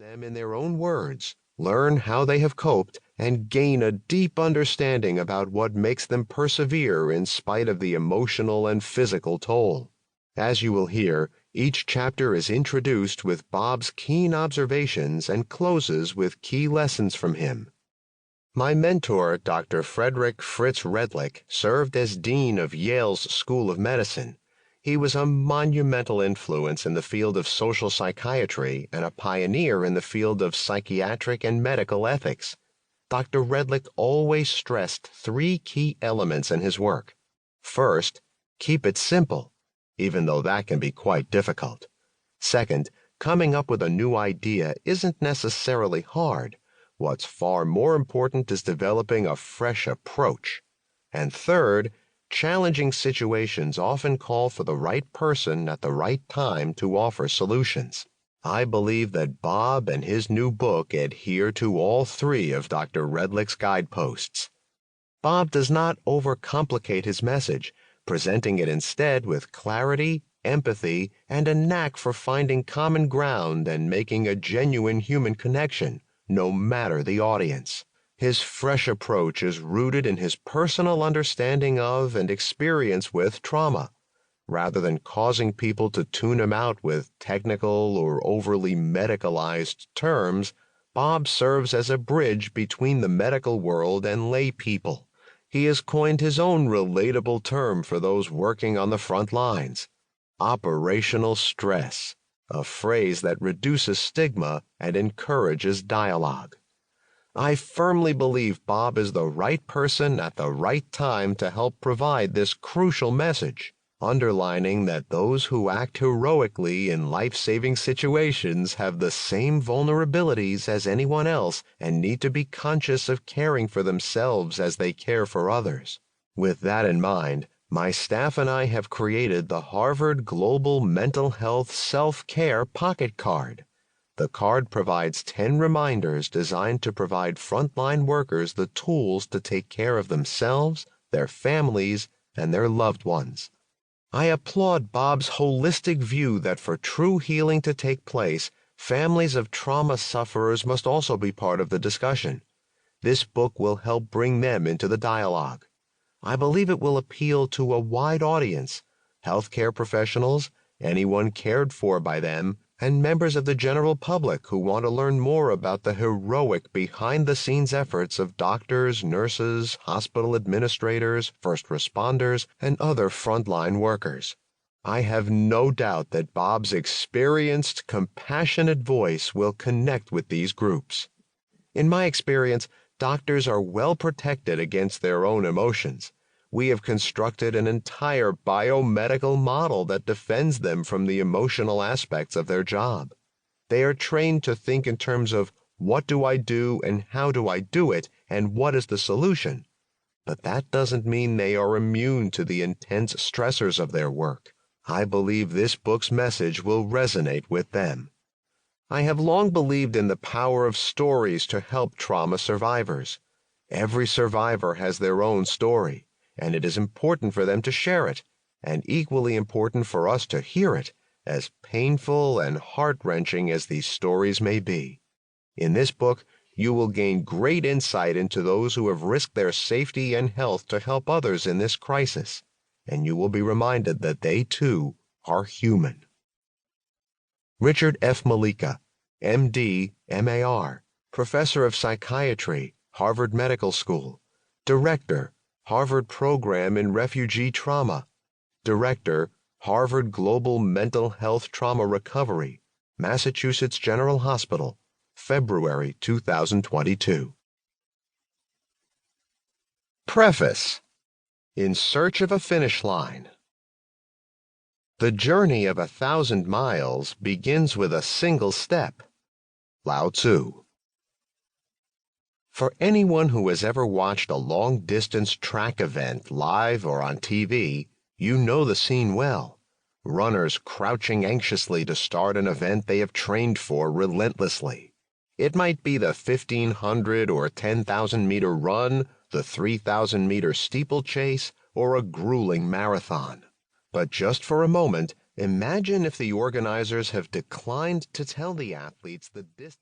them in their own words, learn how they have coped, and gain a deep understanding about what makes them persevere in spite of the emotional and physical toll. As you will hear, each chapter is introduced with Bob's keen observations and closes with key lessons from him. My mentor, Dr. Frederick Fritz Redlich, served as Dean of Yale's School of Medicine. He was a monumental influence in the field of social psychiatry and a pioneer in the field of psychiatric and medical ethics. Dr. Redlich always stressed three key elements in his work. First, keep it simple, even though that can be quite difficult. Second, coming up with a new idea isn't necessarily hard. What's far more important is developing a fresh approach. And third, challenging situations often call for the right person at the right time to offer solutions. I believe that Bob and his new book adhere to all three of Dr. Redlich's guideposts. Bob does not overcomplicate his message, presenting it instead with clarity, empathy, and a knack for finding common ground and making a genuine human connection, no matter the audience. His fresh approach is rooted in his personal understanding of and experience with trauma. Rather than causing people to tune him out with technical or overly medicalized terms, Bob serves as a bridge between the medical world and lay people. He has coined his own relatable term for those working on the front lines: operational stress, a phrase that reduces stigma and encourages dialogue. I firmly believe Bob is the right person at the right time to help provide this crucial message, underlining that those who act heroically in life-saving situations have the same vulnerabilities as anyone else and need to be conscious of caring for themselves as they care for others. With that in mind, my staff and I have created the Harvard Global Mental Health Self-Care Pocket Card. The card provides 10 reminders designed to provide frontline workers the tools to take care of themselves, their families, and their loved ones. I applaud Bob's holistic view that for true healing to take place, families of trauma sufferers must also be part of the discussion. This book will help bring them into the dialogue. I believe it will appeal to a wide audience: healthcare professionals, anyone cared for by them, and members of the general public who want to learn more about the heroic behind-the-scenes efforts of doctors, nurses, hospital administrators, first responders, and other frontline workers. I have no doubt that Bob's experienced, compassionate voice will connect with these groups. In my experience, doctors are well protected against their own emotions. We have constructed an entire biomedical model that defends them from the emotional aspects of their job. They are trained to think in terms of what do I do and how do I do it and what is the solution. But that doesn't mean they are immune to the intense stressors of their work. I believe this book's message will resonate with them. I have long believed in the power of stories to help trauma survivors. Every survivor has their own story, and it is important for them to share it, and equally important for us to hear it, as painful and heart-wrenching as these stories may be. In this book, you will gain great insight into those who have risked their safety and health to help others in this crisis, and you will be reminded that they, too, are human. Richard F. Malika, M.D., M.A.R., Professor of Psychiatry, Harvard Medical School, Director, Harvard Program in Refugee Trauma, Director, Harvard Global Mental Health Trauma Recovery, Massachusetts General Hospital, February 2022. Preface. In Search of a Finish Line. The journey of 1,000 miles begins with a single step. Lao Tzu. For anyone who has ever watched a long-distance track event live or on TV, you know the scene well. Runners crouching anxiously to start an event they have trained for relentlessly. It might be the 1,500 or 10,000-meter run, the 3,000-meter steeplechase, or a grueling marathon. But just for a moment, imagine if the organizers have declined to tell the athletes the distance.